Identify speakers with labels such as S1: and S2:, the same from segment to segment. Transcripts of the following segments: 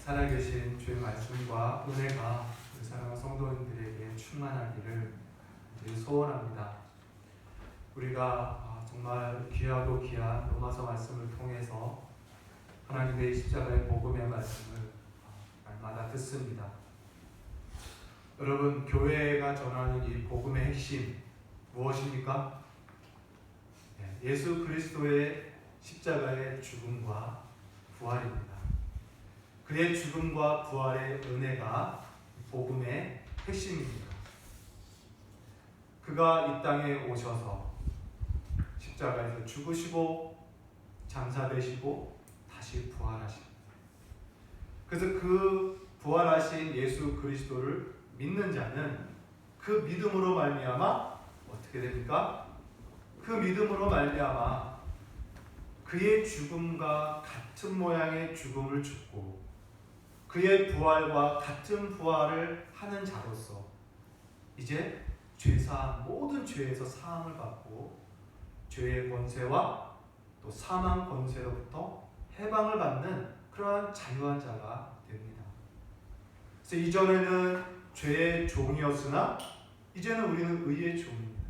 S1: 살아계신 주의 말씀과 은혜가 우리 사랑하는 성도님들에게 충만하기를 소원합니다. 우리가 정말 귀하고 귀한 로마서 말씀을 통해서 하나님의 십자가의 복음의 말씀을 날마다 듣습니다. 여러분, 교회가 전하는 이 복음의 핵심 무엇입니까? 예수 그리스도의 십자가의 죽음과 부활입니다. 그의 죽음과 부활의 은혜가 복음의 핵심입니다. 그가 이 땅에 오셔서 십자가에서 죽으시고 장사되시고 다시 부활하십니다. 그래서 그 부활하신 예수 그리스도를 믿는 자는 그 믿음으로 말미암아 어떻게 됩니까? 그 믿음으로 말미암아 그의 죽음과 같은 모양의 죽음을 죽고 그의 부활과 같은 부활을 하는 자로서 이제 죄사함, 모든 죄에서 사함을 받고 죄의 권세와 또 사망 권세로부터 해방을 받는 그러한 자유한 자가 됩니다. 그래서 이전에는 죄의 종이었으나 이제는 우리는 의의 종입니다.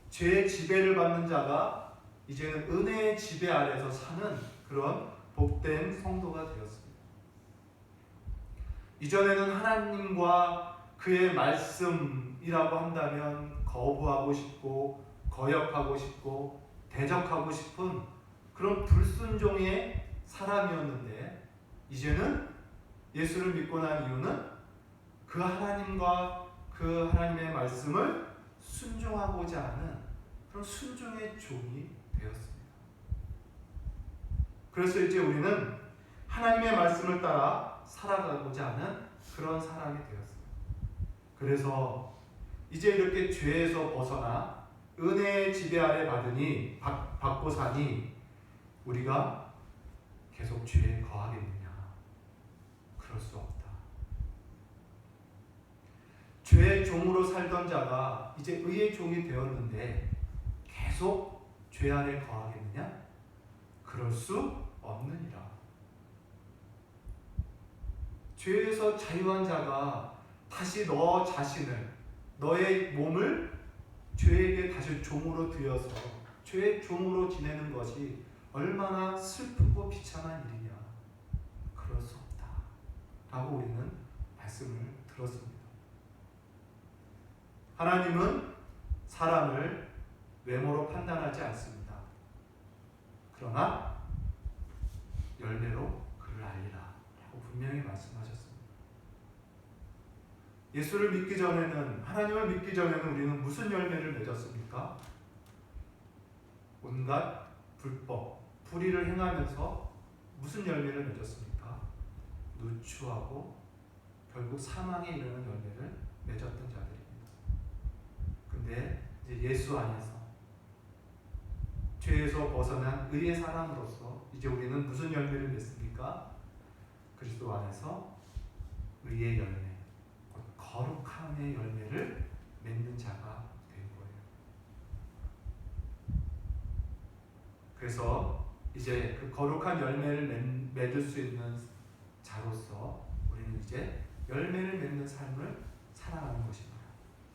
S1: 죄의 지배를 받는 자가 이제는 은혜의 지배 아래서 사는 그런 복된 성도가 되었습니다. 이전에는 하나님과 그의 말씀이라고 한다면 거부하고 싶고 거역하고 싶고 대적하고 싶은 그런 불순종의 사람이었는데 이제는 예수를 믿고 난 이유는 그 하나님과 그 하나님의 말씀을 순종하고자 하는 그런 순종의 종이 되었습니다. 그래서 이제 우리는 하나님의 말씀을 따라 살아가고자 하는 그런 사람이 되었습니다. 그래서 이제 이렇게 죄에서 벗어나 은혜의 지배 아래 받고 사니 우리가 계속 죄에 거하겠느냐? 그럴 수 없다. 죄의 종으로 살던 자가 이제 의의 종이 되었는데 계속 죄 안에 거하겠느냐? 그럴 수 없느니라. 죄에서 자유한 자가 다시 너 자신을, 너의 몸을 죄에게 다시 종으로 들여서 죄의 종으로 지내는 것이 얼마나 슬프고 비참한 일이냐. 그럴 수 없다 라고 우리는 말씀을 들었습니다. 하나님은 사람을 외모로 판단하지 않습니다. 그러나 열매로 그를 알리라 라고 분명히 말씀하셨습니다. 예수를 믿기 전에는, 하나님을 믿기 전에는 우리는 무슨 열매를 맺었습니까? 온갖 불법, 불의를 행하면서 무슨 열매를 맺었습니까? 누추하고 결국 사망에 이르는 열매를 맺었던 자들입니다. 근데 이제 예수 안에서 죄에서 벗어난 의의 사람으로서 이제 우리는 무슨 열매를 맺습니까? 그리스도 안에서 의의 열매, 거룩함의 열매를 맺는 자가 된 거예요. 그래서 이제 그 거룩한 열매를 맺을 수 있는 자로서 우리는 이제 열매를 맺는 삶을 살아가는 것입니다.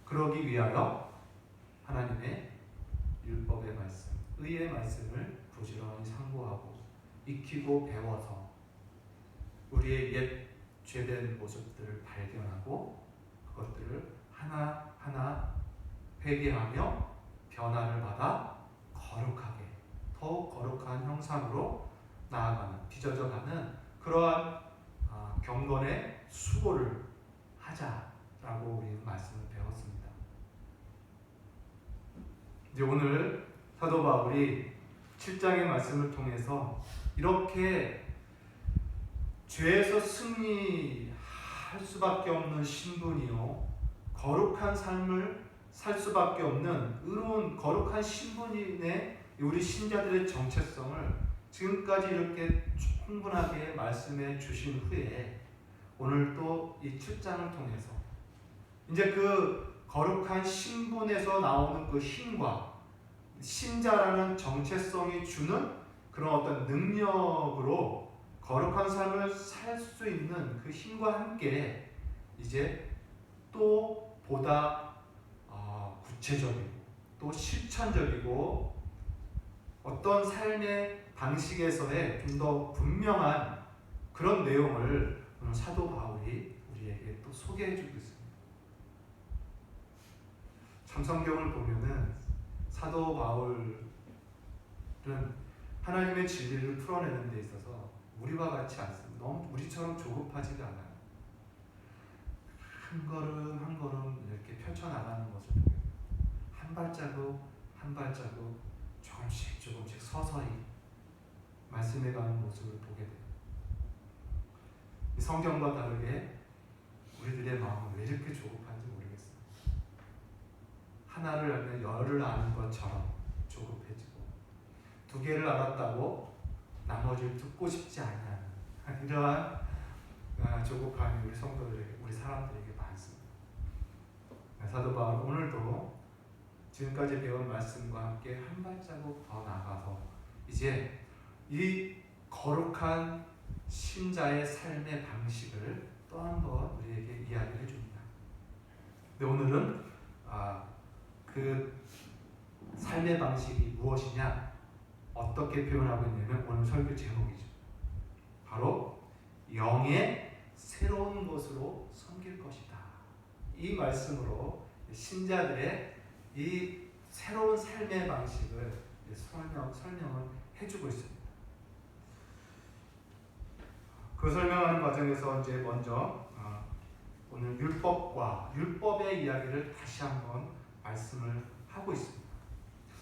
S1: 그러기 위하여 하나님의 율법의 말씀, 의의 말씀을 부지런히 상고하고 익히고 배워서 우리의 옛 죄된 모습들을 발견하고 그것들을 하나하나 회개하며 변화를 받아 거룩하게, 더욱 거룩한 형상으로 나아가는, 빚어져가는 그러한 경건의 수고를 하자라고 우리는 말씀을 배웠습니다. 이제 오늘 사도 바울이 7장의 말씀을 통해서 이렇게 죄에서 승리할 수밖에 없는 신분이요, 거룩한 삶을 살 수밖에 없는 의로운 거룩한 신분인의 우리 신자들의 정체성을 지금까지 이렇게 충분하게 말씀해 주신 후에 오늘 또 이 7장을 통해서 이제 그 거룩한 신분에서 나오는 그 힘과 신자라는 정체성이 주는 그런 어떤 능력으로 거룩한 삶을 살 수 있는 그 힘과 함께 이제 또 보다 구체적이고 또 실천적이고 어떤 삶의 방식에서의 좀 더 분명한 그런 내용을 오늘 사도 바울이 우리에게 또 소개해주고 있습니다. 참 성경을 보면은 사도 바울은 하나님의 진리를 풀어내는 데 있어서 우리와 같지 않습니다. 너무 우리처럼 조급하지가 않아요. 한 걸음 한 걸음 이렇게 펼쳐나가는 것을 보게 돼요. 한 발자국 한 발자국 조금씩 조금씩 서서히 말씀해가는 모습을 보게 돼요. 이 성경과 다르게 우리들의 마음은 왜 이렇게 조급한지 모르겠어요. 하나를 알면 열을 아는 것처럼 조급해지고 두 개를 알았다고 나머지를 듣고 싶지 않는 이러한 조급함이 우리 성도들에게, 우리 사람들에게 많습니다. 사도 바울 오늘도 지금까지 배운 말씀과 함께 한 발자국 더 나가서 이제 이 거룩한 신자의 삶의 방식을 또 한 번 우리에게 이야기해 줍니다. 근데 오늘은 그 삶의 방식이 무엇이냐, 어떻게 표현하고 있냐면 오늘 설교 제목이죠. 바로 영의 새로운 것으로 섬길 것이다. 이 말씀으로 신자들의 이 새로운 삶의 방식을 설명을 해주고 있습니다. 그 설명하는 과정에서 이제 먼저 오늘 율법과 율법의 이야기를 다시 한번 말씀을 하고 있습니다.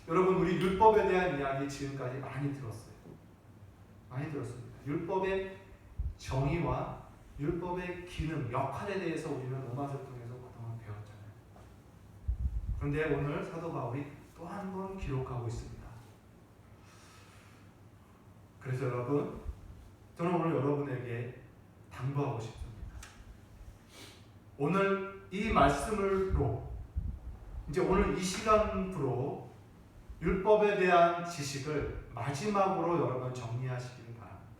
S1: 여러분, 우리 율법에 대한 이야기 지금까지 많이 들었어요. 많이 들었습니다. 율법의 정의와 율법의 기능, 역할에 대해서 우리는 로마서 통해서 그동안 배웠잖아요. 그런데 오늘 사도 바울이 또 한 번 기록하고 있습니다. 그래서 여러분, 저는 오늘 여러분에게 당부하고 싶습니다. 오늘 이 말씀으로 이제 오늘 이 시간부로 율법에 대한 지식을 마지막으로 여러분 정리하시길 바랍니다.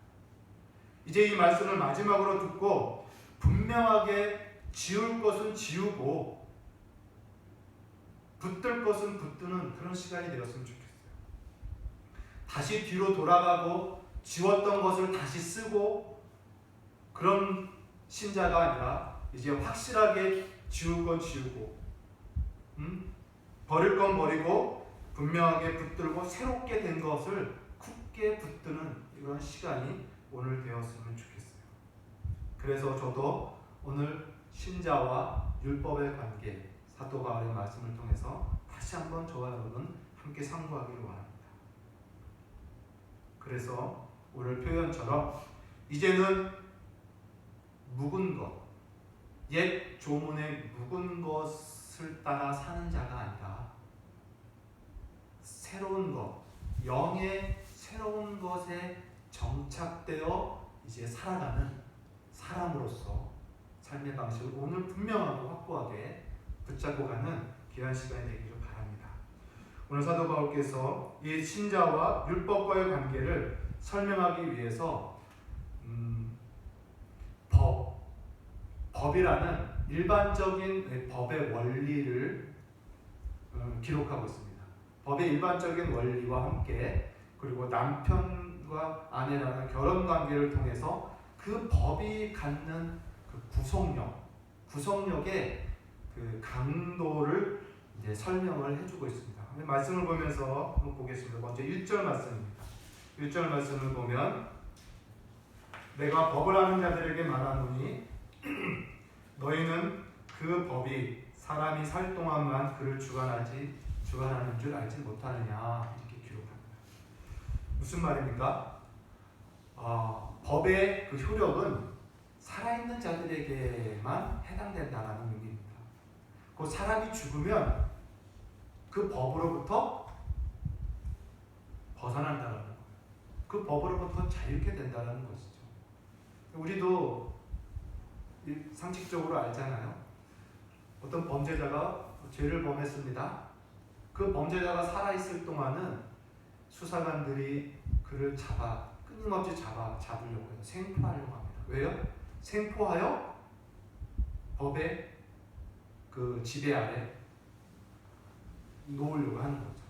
S1: 이제 이 말씀을 마지막으로 듣고 분명하게 지울 것은 지우고 붙들 것은 붙드는 그런 시간이 되었으면 좋겠어요. 다시 뒤로 돌아가고 지웠던 것을 다시 쓰고 그런 신자가 아니라 이제 확실하게 지울 건 지우고 버릴 건 버리고 분명하게 붙들고 새롭게 된 것을 굳게 붙드는 이런 시간이 오늘 되었으면 좋겠어요. 그래서 저도 오늘 신자와 율법의 관계, 사도 바울의 말씀을 통해서 다시 한번 저와 여러분 함께 상고하기를 원합니다. 그래서 오늘 표현처럼 이제는 묵은 것, 옛 조문의 묵은 것을 따라 사는 자가 아니라 새로운 것, 영의 새로운 것에 정착되어 이제 살아가는 사람으로서 삶의 방식을 오늘 분명하고 확고하게 붙잡고 가는 귀한 시간이 되기를 바랍니다. 오늘 사도 바울께서 이 신자와 율법과의 관계를 설명하기 위해서 법이라는 일반적인 법의 원리를 기록하고 있습니다. 법의 일반적인 원리와 함께 그리고 남편과 아내라는 결혼 관계를 통해서 그 법이 갖는 그 구속력의 그 강도를 이제 설명을 해주고 있습니다. 말씀을 보면서 한번 보겠습니다. 먼저 1절 말씀입니다. 1절 말씀을 보면 내가 법을 아는 자들에게 말하노니 너희는 그 법이 사람이 살 동안만 그를 주관하는 줄 알지 못하느냐 이렇게 기록합니다. 무슨 말입니까? 법의 그 효력은 살아있는 자들에게만 해당된다는 의미입니다. 그 사람이 죽으면 그 법으로부터 벗어난다는 거예요. 그 법으로부터 자유케 된다는 것이죠. 우리도 상식적으로 알잖아요. 어떤 범죄자가 죄를 범했습니다. 그 범죄자가 살아있을 동안은 수사관들이 그를 잡아 끊임없이 잡으려고 해요. 생포하려고 합니다. 왜요? 생포하여 법의 그 지배 아래 놓으려고 하는 거죠.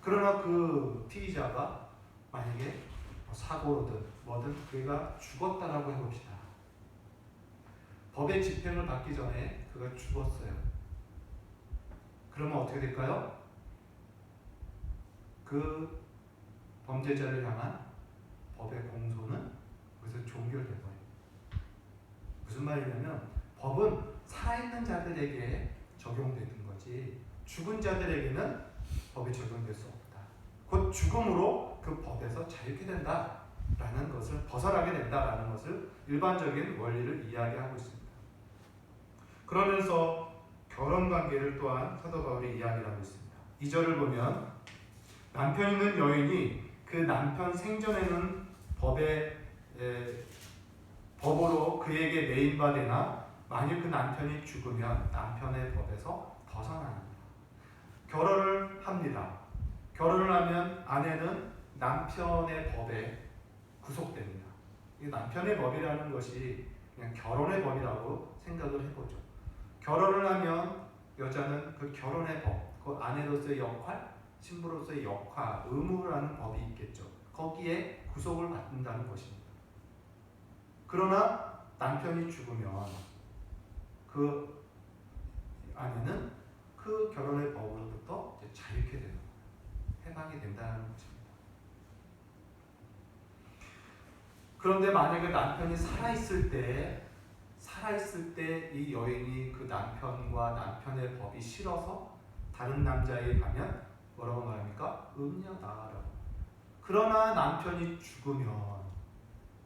S1: 그러나 그 피의자가 만약에 사고로든 뭐든 그가 죽었다라고 해봅시다. 법의 집행을 받기 전에 그가 죽었어요. 그러면 어떻게 될까요? 그 범죄자를 향한 법의 공소는 그래서 종결된 거예요. 무슨 말이냐면 법은 살아있는 자들에게 적용되는 거지 죽은 자들에게는 법이 적용될 수 없다. 곧 죽음으로 그 법에서 자유케 된다라는 것을 벗어나게 된다라는 것을 일반적인 원리를 이야기하고 있습니다. 그러면서 결혼관계를 또한 사도 바울이 이야기를 하고 있습니다. 2절을 보면 남편 있는 여인이 그 남편 생전에는 법으로 그에게 매인받으나 만일 그 남편이 죽으면 남편의 법에서 벗어납니다. 결혼을 합니다. 결혼을 하면 아내는 남편의 법에 구속됩니다. 이 남편의 법이라는 것이 그냥 결혼의 법이라고 생각을 해보죠. 결혼을 하면 여자는 그 결혼의 법, 그 아내로서의 역할, 신부로서의 역할, 의무라는 법이 있겠죠. 거기에 구속을 받는다는 것입니다. 그러나 남편이 죽으면 그 아내는 그 결혼의 법으로부터 자유케 되는 거예요. 해방이 된다는 것입니다. 그런데 만약에 남편이 살아있을 때 이 여인이 그 남편과 남편의 법이 싫어서 다른 남자에 가면 뭐라고 말합니까? 음녀다라고. 그러나 남편이 죽으면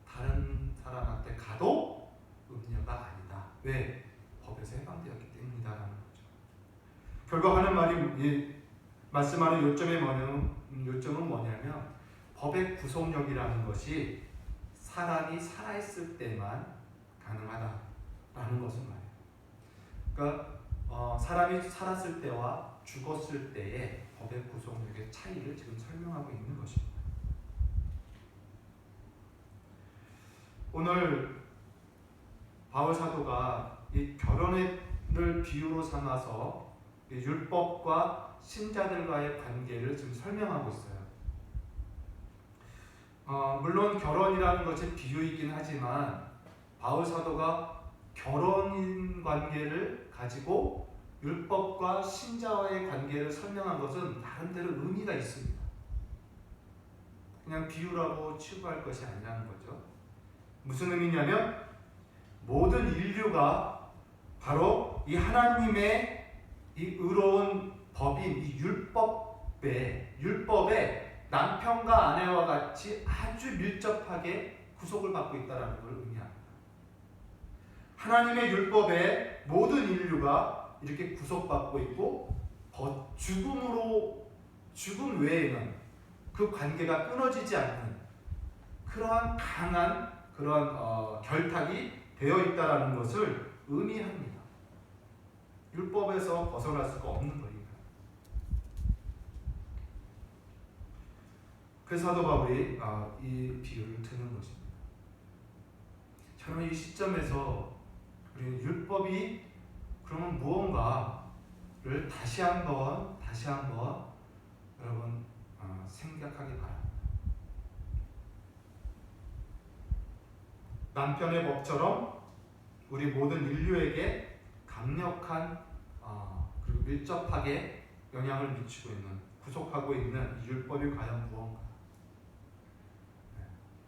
S1: 다른 사람한테 가도 음녀가 아니다. 왜? 법에서 해방되었기 때문이다라는 거죠. 결국 하는 말이 말씀하는 요점은 뭐냐면 법의 구속력이라는 것이 사람이 살아있을 때만 가능하다라는 것을 말해요. 그러니까 사람이 살았을 때와 죽었을 때의 법의 구속력의 차이를 지금 설명하고 있는 것입니다. 오늘 바울 사도가 이 결혼을 비유로 삼아서 율법과 신자들과의 관계를 지금 설명하고 있어요. 물론 결혼이라는 것이 비유이긴 하지만 바울 사도가 결혼 관계를 가지고 율법과 신자와의 관계를 설명한 것은 나름대로 의미가 있습니다. 그냥 비유라고 치부할 것이 아니라는 거죠. 무슨 의미냐면 모든 인류가 바로 이 하나님의 이 의로운 법인 이 율법에 남편과 아내와 같이 아주 밀접하게 구속을 받고 있다는 걸 의미합니다. 하나님의 율법에 모든 인류가 이렇게 구속받고 있고 죽음 외에는 그 관계가 끊어지지 않는 그러한 강한 그러한 결탁이 되어 있다는 것을 의미합니다. 율법에서 벗어날 수가 없는 거니까. 그래서 사도 바울이 이 비유를 드는 것입니다. 저는 이 시점에서 우리는 율법이 그러면 무언가를 다시 한번 여러분 생각하기 바랍니다. 남편의 법처럼 우리 모든 인류에게 강력한 그리고 밀접하게 영향을 미치고 있는 구속하고 있는 이 율법이 과연 무언가?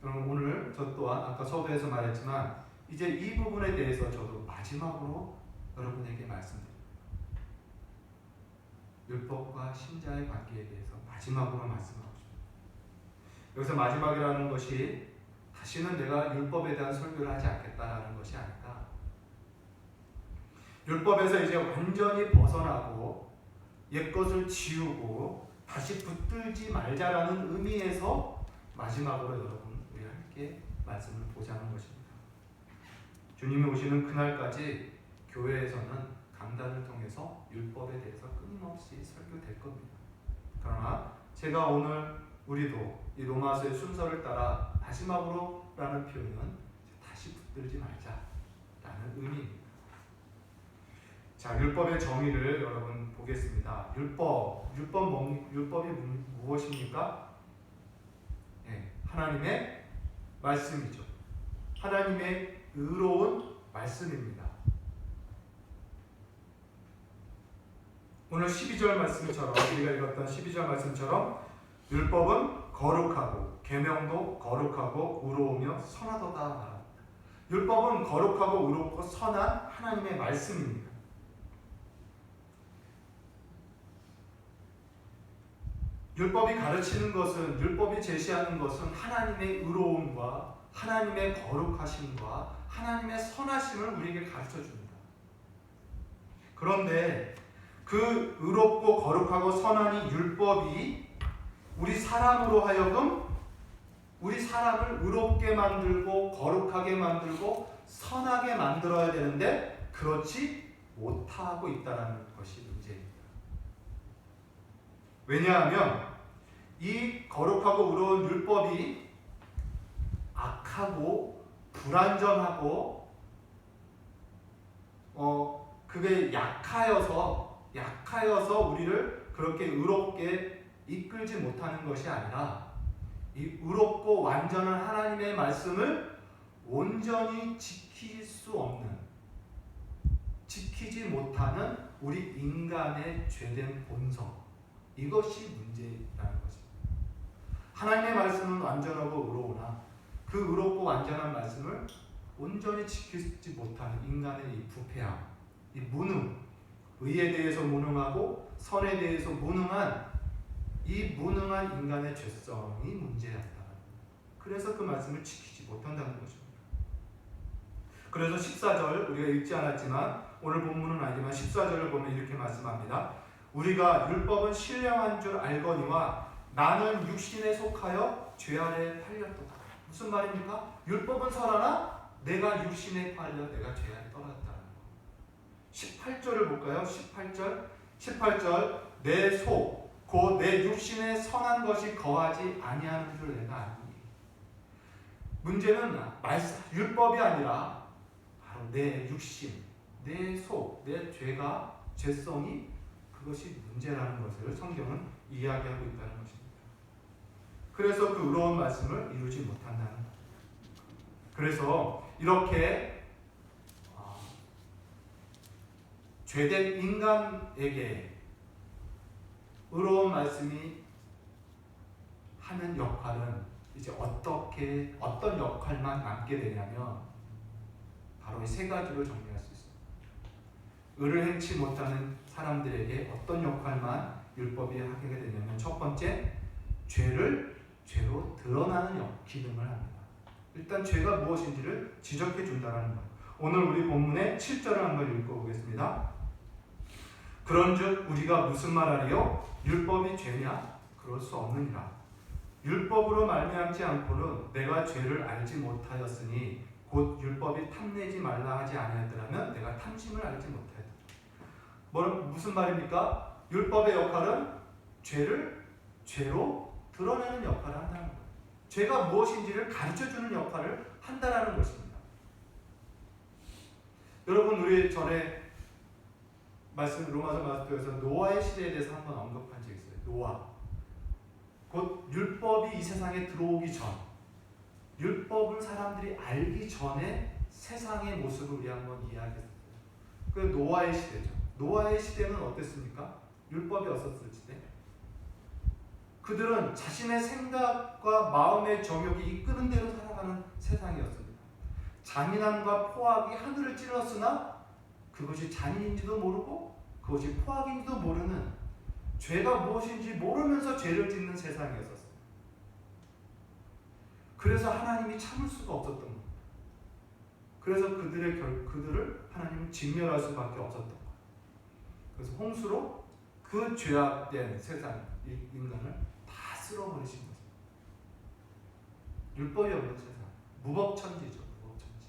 S1: 여러분 오늘 저 또한 아까 서두에서 말했지만 이제 이 부분에 대해서 저도 마지막으로 여러분에게 말씀드립니다. 율법과 신자의 관계에 대해서 마지막으로 말씀하고 싶습니다. 여기서 마지막이라는 것이 다시는 내가 율법에 대한 설교를 하지 않겠다라는 것이 아니라 율법에서 이제 완전히 벗어나고 옛것을 지우고 다시 붙들지 말자라는 의미에서 마지막으로 여러분 우리 함께 말씀을 보자는 것입니다. 주님이 오시는 그날까지 교회에서는 강단을 통해서 율법에 대해서 끊임없이 설교될 겁니다. 그러나 제가 오늘 우리도 이 로마서의 순서를 따라 마지막으로라는 표현은 다시 붙들지 말자라는 의미입니다. 자, 율법의 정의를 여러분 보겠습니다. 율법이 무엇입니까? 네, 하나님의 말씀이죠. 하나님의 의로운 말씀입니다. 오늘 12절 말씀처럼 우리가 읽었던 12절 말씀처럼 율법은 거룩하고 계명도 거룩하고 의로우며 선하도다 말합니다. 율법은 거룩하고 의롭고 선한 하나님의 말씀입니다. 율법이 가르치는 것은, 율법이 제시하는 것은 하나님의 의로움과 하나님의 거룩하심과 하나님의 선하심을 우리에게 가르쳐 줍니다. 그런데 그 의롭고 거룩하고 선한 이 율법이 우리 사람으로 하여금 우리 사람을 의롭게 만들고 거룩하게 만들고 선하게 만들어야 되는데 그렇지 못하고 있다는 것이 문제입니다. 왜냐하면 이 거룩하고 의로운 율법이 악하고 불완전하고 그게 약하여서 우리를 그렇게 의롭게 이끌지 못하는 것이 아니라 이 의롭고 완전한 하나님의 말씀을 온전히 지키지 못하는 우리 인간의 죄된 본성, 이것이 문제라는 것입니다. 하나님의 말씀은 완전하고 의로우나 그 의롭고 완전한 말씀을 온전히 지키지 못하는 인간의 이 부패함, 이 무능, 의에 대해서 무능하고 선에 대해서 무능한 이 무능한 인간의 죄성이 문제였다. 그래서 그 말씀을 지키지 못한다는 것입니다. 그래서 14절 우리가 읽지 않았지만 오늘 본문은 아니지만 14절을 보면 이렇게 말씀합니다. 우리가 율법은 신령한 줄 알거니와 나는 육신에 속하여 죄 아래에 팔렸도다. 무슨 말입니까? 율법은 설하나 내가 육신에 팔려 내가 죄 아래 떨어졌다는 거. 18절을 볼까요? 18절 내 속 곧 내 육신에 선한 것이 거하지 아니하는 줄 내가 아니. 문제는 율법이 아니라 바로 내 육신, 내 속, 내 죄성이 그것이 문제라는 것을 성경은 이야기하고 있다는 것입니다. 그래서 그 의로운 말씀을 이루지 못한다는 것. 그래서 이렇게 죄된 인간에게 의로운 말씀이 하는 역할은 이제 어떤 역할만 남게 되냐면 바로 이 세 가지로 정리할 수 있습니다. 의를 행치 못하는 사람들에게 어떤 역할만 율법이 하게 되냐면 첫 번째, 죄를 죄로 드러나는 기능을 합니다. 일단 죄가 무엇인지를 지적해 준다는 것. 오늘 우리 본문의 7절을 한번 읽어보겠습니다. 그런즉 우리가 무슨 말하리요? 율법이 죄냐? 그럴 수 없느니라. 율법으로 말미암지 않고는 내가 죄를 알지 못하였으니 곧 율법이 탐내지 말라 하지 아니하더라면 내가 탐심을 알지 못하였다. 무슨 말입니까? 율법의 역할은 죄를 죄로 드러내는 역할을 한다는 거예요. 죄가 무엇인지를 가르쳐주는 역할을 한다는 것입니다. 여러분, 우리 전에 로마서 말씀에서 노아의 시대에 대해서 한번 언급한 적이 있어요. 노아. 곧 율법이 이 세상에 들어오기 전, 율법을 사람들이 알기 전에 세상의 모습을 우리 한번 이야기했어요. 그 노아의 시대죠. 노아의 시대는 어땠습니까? 율법이 없었을 시대. 그들은 자신의 생각과 마음의 정욕이 이끄는 대로 살아가는 세상이었습니다. 잔인함과 포악이 하늘을 찔렀으나 그것이 잔인인지도 모르고 그것이 포악인지도 모르는, 죄가 무엇인지 모르면서 죄를 짓는 세상이었었어요. 그래서 하나님이 참을 수가 없었던 겁니다. 그래서 그들을 하나님은 진멸할 수밖에 없었던 거예요. 그래서 홍수로 그 죄악된 세상, 인간을 다 쓸어버리신 거죠. 율법이 없는 세상, 무법천지죠. 무법천지.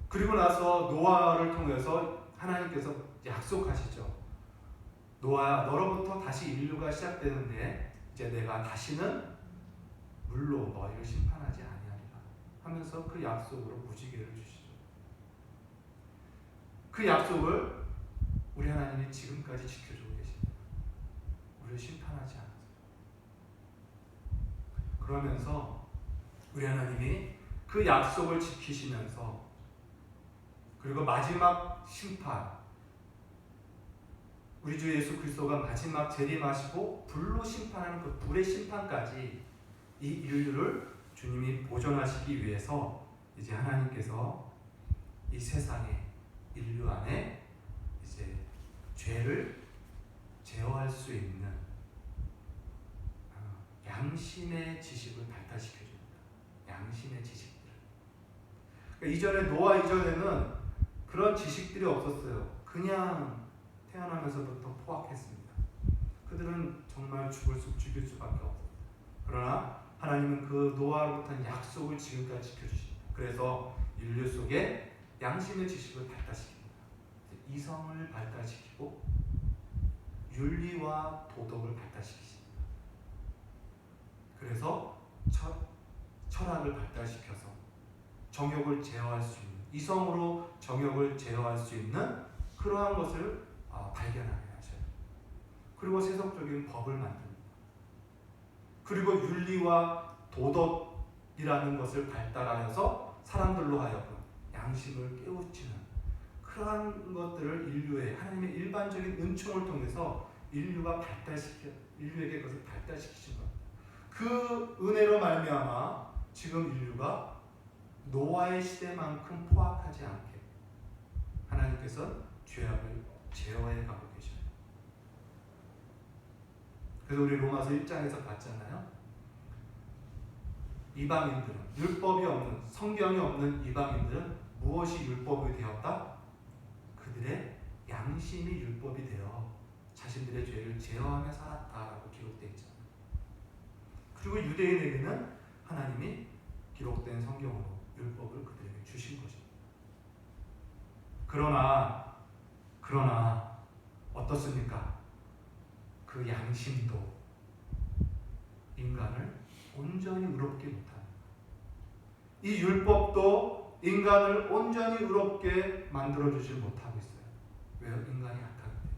S1: 그리고 나서 노아를 통해서 하나님께서 약속하시죠. 노아야, 너로부터 다시 인류가 시작되는데 이제 내가 다시는 물로 너희를 심판하지 아니하리라 하면서 그 약속으로 무지개를 주시죠. 그 약속을 우리 하나님이 지금까지 지켜주고 계십니다. 우리를 심판하지 않아서. 그러면서 우리 하나님이 그 약속을 지키시면서 그리고 마지막 심판, 우리 주 예수 그리스도가 마지막 재림하시고 불로 심판하는 그 불의 심판까지 이 인류를 주님이 보존하시기 위해서 이제 하나님께서 이 세상에 인류 안에 이제 죄를 제어할 수 있는 양심의 지식을 발달시켜 줍니다. 양심의 지식들. 그러니까 이전에 노아 이전에는 그런 지식들이 없었어요. 그냥 태어나면서부터 포악했습니다. 그들은 정말 죽일 수밖에 없었어요. 그러나 하나님은 그 노아로부터 약속을 지금까지 지켜주십니다. 그래서 인류 속에 양심의 지식을 발달시킵니다. 이성을 발달시키고 윤리와 도덕을 발달시키십니다. 그래서 철학을 발달시켜서 정욕을 제어할 수 있는, 이성으로 정욕을 제어할 수 있는 그러한 것을 발견하게 하셔요. 그리고 세속적인 법을 만듭니다. 그리고 윤리와 도덕이라는 것을 발달하여서 사람들로 하여금 양심을 깨우치는 그러한 것들을 인류의 하나님의 일반적인 은총을 통해서 인류에게 그것을 발달시키신 겁니다. 그 은혜로 말미암아 지금 인류가 노아의 시대만큼 포악하지 않게 하나님께서 죄악을 제어해 가고 계셔요. 그래서 우리 로마서 1장에서 봤잖아요. 이방인들은, 율법이 없는, 성경이 없는 이방인들은 무엇이 율법이 되었다? 그들의 양심이 율법이 되어 자신들의 죄를 제어하며 살았다라고 기록되어 있잖아요. 그리고 유대인에게는 하나님이 기록된 성경으로 율법을 그들에게 주신 것입니다. 그러나 어떻습니까? 그 양심도 인간을 온전히 의롭게 못합니다. 이 율법도 인간을 온전히 의롭게 만들어주지 못하고 있어요. 왜요? 인간이 약하기 때문에.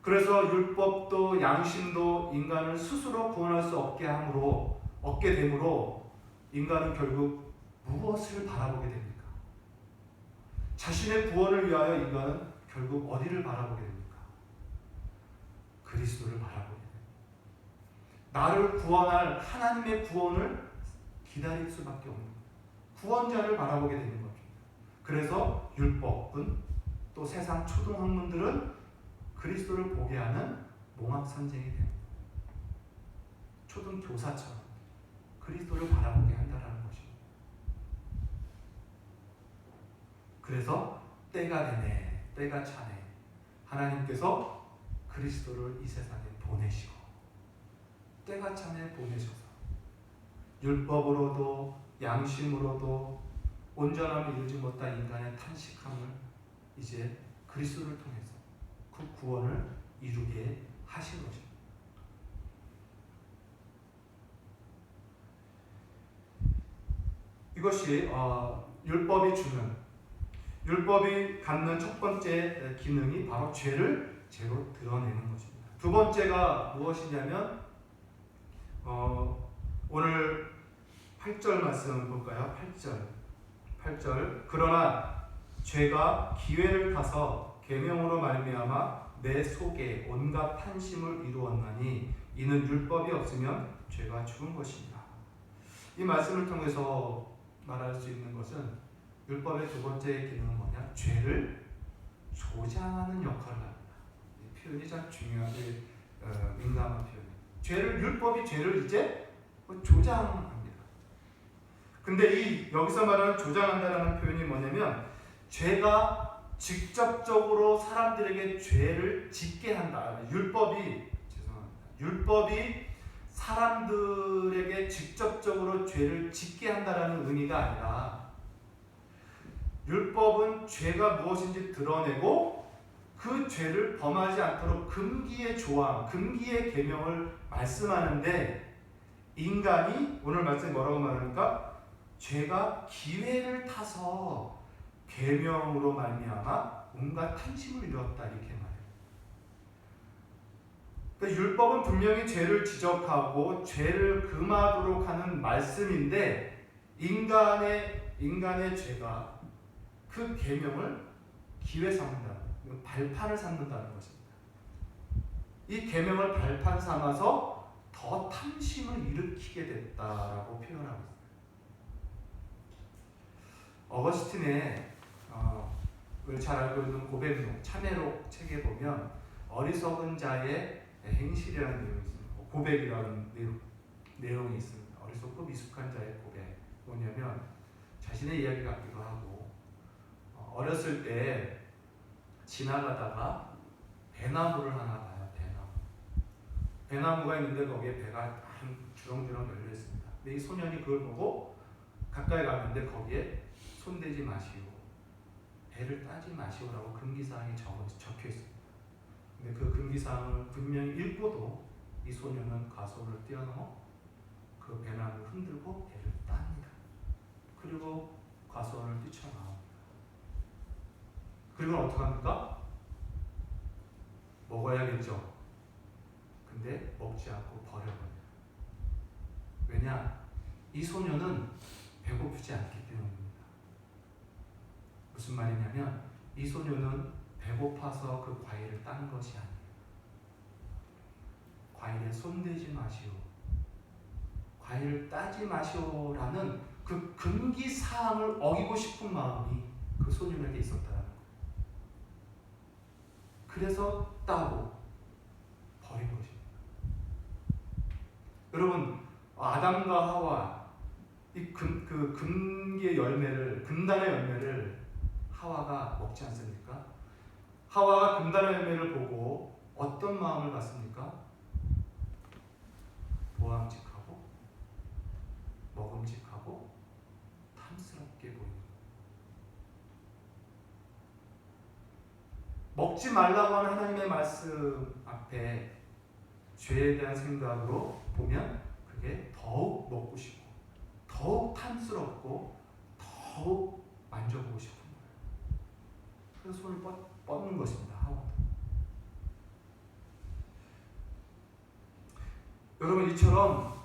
S1: 그래서 율법도 양심도 인간을 스스로 구원할 수 없게 되므로 인간은 결국 무엇을 바라보게 됩니까? 자신의 구원을 위하여 인간은 결국 어디를 바라보게 됩니까? 그리스도를 바라보게 됩니다. 나를 구원할 하나님의 구원을 기다릴 수밖에 없는 거예요. 구원자를 바라보게 되는 겁니다. 그래서 율법은 또 세상 초등학문들은 그리스도를 보게 하는 몽합선생이 됩니다. 초등교사처럼 그리스도를 바라보게 한다는 것입니다. 그래서 때가 되네, 때가 차네. 하나님께서 그리스도를 이 세상에 보내시고 때가 차네 보내셔서 율법으로도 양심으로도 온전함을 이루지 못한 인간의 탄식함을 이제 그리스도를 통해서 그 구원을 이루게 하신 것입니다. 이것이 율법이 갖는 첫 번째 기능이 바로 죄를 죄로 드러내는 것입니다. 두 번째가 무엇이냐면 오늘 8절 말씀 볼까요? 8절. 그러나 죄가 기회를 타서 계명으로 말미암아 내 속에 온갖 판심을 이루었나니 이는 율법이 없으면 죄가 죽은 것입니다. 이 말씀을 통해서 말할 수 있는 것은 율법의 두 번째 기능은 뭐냐? 죄를 조장하는 역할을 합니다. 이 표현이 참 중요하게 민감한 표현이에요. 율법이 죄를 이제 조장합니다. 근데 여기서 말하는 조장한다라는 표현이 뭐냐면 죄가 직접적으로 사람들에게 죄를 짓게 한다. 율법이 사람들에게 직접적으로 죄를 짓게 한다라는 의미가 아니라 율법은 죄가 무엇인지 드러내고 그 죄를 범하지 않도록 금기의 조항, 금기의 계명을 말씀하는데 인간이 오늘 말씀에 뭐라고 말합니까? 죄가 기회를 타서 계명으로 말미암아 온갖 탐심을 이루었다 이렇게 말해요. 그러니까 율법은 분명히 죄를 지적하고 죄를 금하도록 하는 말씀인데 인간의 죄가 그 계명을 기회 삼는다, 발판을 삼는다는 것입니다. 이 계명을 발판 삼아서 더 탐심을 일으키게 됐다라고 표현하고 있습니다. 어거스틴의 잘 알고 있는 고백록, 참회록 책에 보면 어리석은 자의 행실이라는 내용이 있습니다. 고백이라는 내용이 있습니다. 어리석고 미숙한 자의 고백. 뭐냐면 자신의 이야기 같기도 하고 어렸을 때 지나가다가 배나무를 하나 봐요. 배나무가 있는데 거기에 배가 주렁주렁 열려 있습니다. 근데 이 소년이 그걸 보고 가까이 갔는데 거기에 손대지 마시오, 배를 따지 마시오라고 금기사항이 적혀 있습니다. 근데 그 금기사항을 분명히 읽고도 이 소년은 과소를 뛰어넘어 그 배나무를 흔들고 배를 땁니다. 그리고 과수원을 뛰쳐나옵니다. 그리고 어떻게 합니까? 먹어야겠죠. 근데 먹지 않고 버려버려요. 왜냐? 이 소녀는 배고프지 않기 때문입니다. 무슨 말이냐면 이 소녀는 배고파서 그 과일을 딴 것이 아니에요. 과일에 손대지 마시오, 과일을 따지 마시오라는 그 금기 사항을 어기고 싶은 마음이 그 소년에게 있었다는 거예요. 그래서 따고 버린 것입니다. 여러분, 아담과 하와 이 금기의 열매를, 금단의 열매를 하와가 먹지 않습니까? 하와가 금단의 열매를 보고 어떤 마음을 갖습니까? 보암직하고 먹음직하고 탐스럽게 보입니다. 먹지 말라고 하는 하나님의 말씀 앞에 죄에 대한 생각으로 보면 그게 더욱 먹고 싶고 더욱 탐스럽고 더욱 만져보고 싶은 거예요. 그래서 손을 뻗는 것입니다. 하와도. 여러분, 이처럼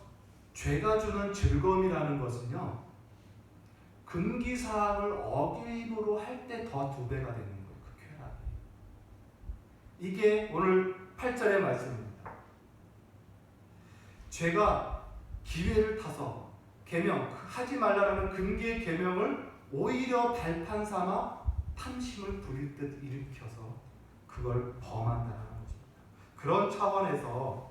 S1: 죄가 주는 즐거움이라는 것은요, 금기사항을 어김으로 할 때 더 2배가 되는 거예요. 그 쾌락이. 이게 오늘 8절의 말씀입니다. 죄가 기회를 타서 계명, 하지 말라라는 금기의 계명을 오히려 발판 삼아 탐심을 부릴 듯 일으켜서 그걸 범한다는 것입니다. 그런 차원에서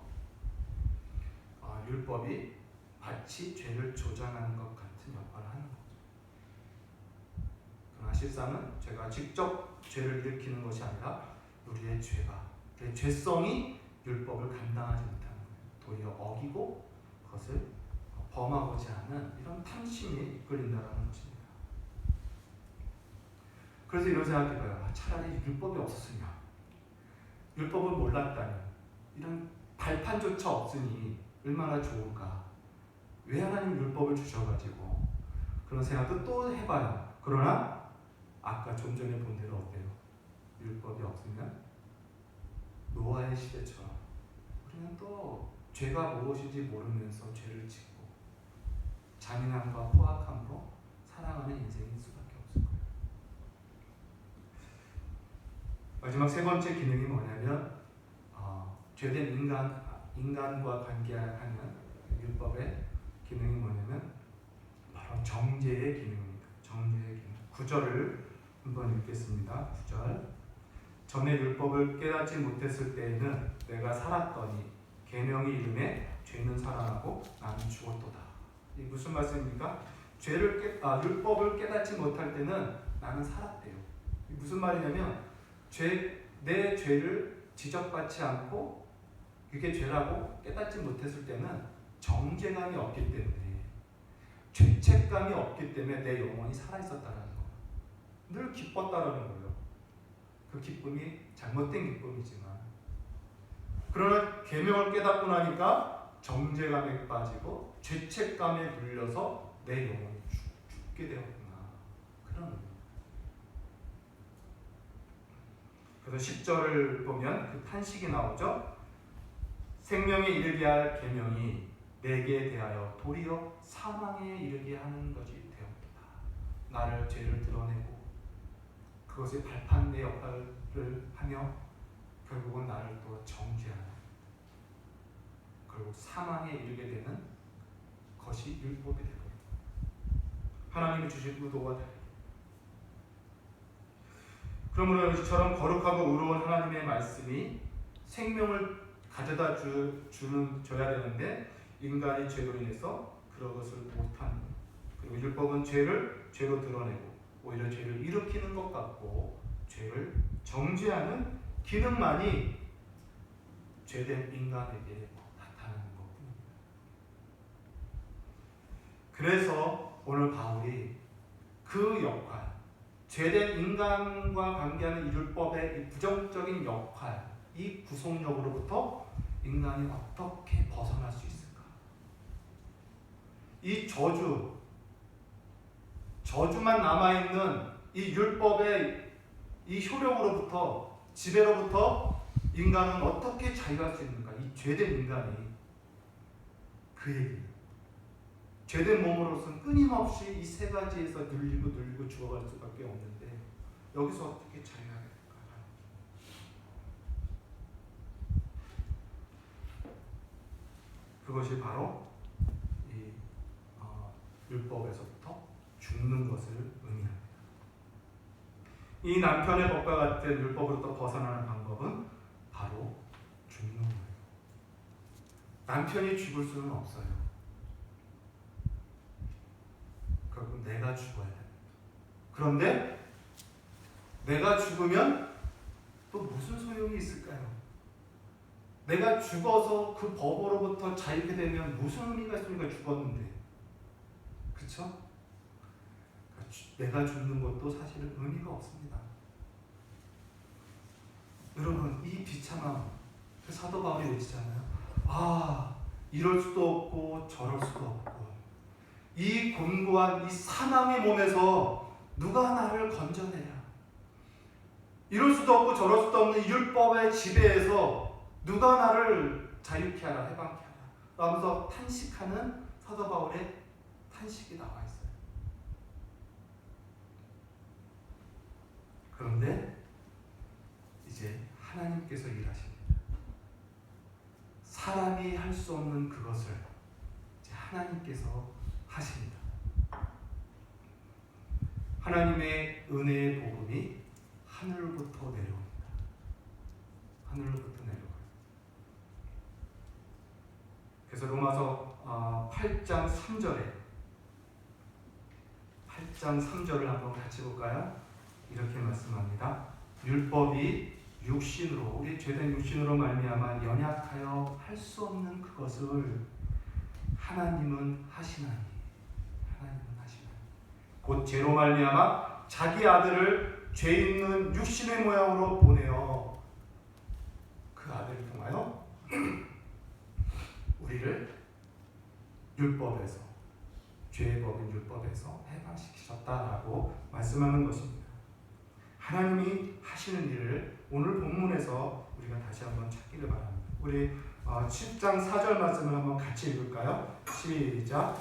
S1: 율법이 마치 죄를 조장하는 것 같은 역할을 하는 거죠. 그러나 실상은 죄가 직접 죄를 일으키는 것이 아니라 우리의 죄성이 율법을 감당하지 못하는 거예요. 도리어 어기고 그것을 범하고자 하는 이런 탐심이 이끌린다는 것입니다. 그래서 이런 생각해봐요. 차라리 율법이 없었으면, 율법을 몰랐다면, 이런 발판조차 없으니 얼마나 좋을까. 왜 하나님 율법을 주셔가지고, 그런 생각도 또 해봐요. 그러나 아까 좀 전에 본 대로 어때요? 율법이 없으면 노아의 시대처럼 우리는 또 죄가 무엇인지 모르면서 죄를 짓고 잔인함과 포악함으로 살아가는 인생일 수밖에 없을 거예요. 마지막 3번째 기능이 뭐냐면 죄된 인간과 관계하는 율법의 기능이 뭐냐면 바로 정죄의 기능입니다. 정죄의 기능. 9절을 한번 읽겠습니다. 9절. 전에 율법을 깨닫지 못했을 때에는 내가 살았더니 계명이 이름에 죄는 살아나고 나는 죽었도다. 이 무슨 말씀입니까? 율법을 깨닫지 못할 때는 나는 살았대요. 무슨 말이냐면 내 죄를 지적받지 않고 그게 죄라고 깨닫지 못했을 때는 정죄감이 없기 때문에, 죄책감이 없기 때문에 내 영혼이 살아있었다는 거예요. 늘 기뻤다라는 거예요. 그 기쁨이 잘못된 기쁨이지만, 그러나 계명을 깨닫고 나니까 정죄감에 빠지고 죄책감에 눌려서 내 영혼이 죽게 되었구나. 그런 의미. 그래서 10절을 보면 그 탄식이 나오죠. 생명에 이르게 할 계명이 내게 대하여 도리어 사망에 이르게 하는 것이 되었다. 나를 죄를 드러내고 그것의 발판의 역할을 하며 결국은 나를 또 정죄하는, 결국 사망에 이르게 되는 것이 율법이 되거든요. 하나님이 주신 의도와 다르게. 그러므로 이처럼 거룩하고 의로운 하나님의 말씀이 생명을 가져다 줘야 되는데 인간이 죄로 인해서 그런 것을 못하는, 그리고 율법은 죄로 드러내고 오히려 죄를 일으키는 것 같고 죄를 정죄하는 기능만이 죄된 인간에게 나타나는 것뿐입니다. 그래서 오늘 바울이 그 역할, 죄된 인간과 관계하는 율법의 이 부정적인 역할, 이 구속력으로부터 인간이 어떻게 벗어날 수 있을까? 이 저주만 남아있는 이 율법의 이 효력으로부터, 지배로부터 인간은 어떻게 자유할 수 있는가? 이 죄된 인간이 그 얘기예요. 죄된 몸으로서는 끊임없이 이 세 가지에서 눌리고 죽어갈 수밖에 없는데 여기서 어떻게 자유하게 될까? 그것이 바로 이 율법에서부터 죽는 것을 의미합니다. 이 남편의 법과 같은 율법으로부터 벗어나는 방법은 바로 죽는 거예요. 남편이 죽을 수는 없어요. 결국 내가 죽어야 됩니다. 그런데 내가 죽으면 또 무슨 소용이 있을까요? 내가 죽어서 그 법으로부터 자유게 되면 무슨 의미가 있습니까? 죽었는데. 그렇죠? 내가 죽는 것도 사실은 의미가 없습니다. 여러분, 이 비참함, 사도 바울이 외치잖아요. 이럴 수도 없고 저럴 수도 없고 이 곤고한 이 사망의 몸에서 누가 나를 건져내랴. 이럴 수도 없고 저럴 수도 없는 율법의 지배에서 누가 나를 자유케 하라, 해방케 하라 라면서 탄식하는 사도 바울의 탄식이 나와 있어요. 그런데 이제 하나님께서 일하십니다. 사람이 할 수 없는 그것을 이제 하나님께서 하십니다. 하나님의 은혜의 복음이 하늘로부터 내려옵니다. 하늘로부터 내려와요. 그래서 로마서 8장 3절을 한번 같이 볼까요? 이렇게 말씀합니다. 율법이 육신으로, 우리 죄된 육신으로 말미암아 연약하여 할 수 없는 그것을 하나님은 하시나니 곧 죄로 말미암아 자기 아들을 죄 있는 육신의 모양으로 보내어 그 아들을 통하여 우리를 율법에서, 죄의 법인 율법에서 해방시키셨다라고 말씀하는 것입니다. 하나님이 하시는 일을 오늘 본문에서 우리가 다시 한번 찾기를 바랍니다. 우리 10장 4절 말씀을 한번 같이 읽을까요? 시작.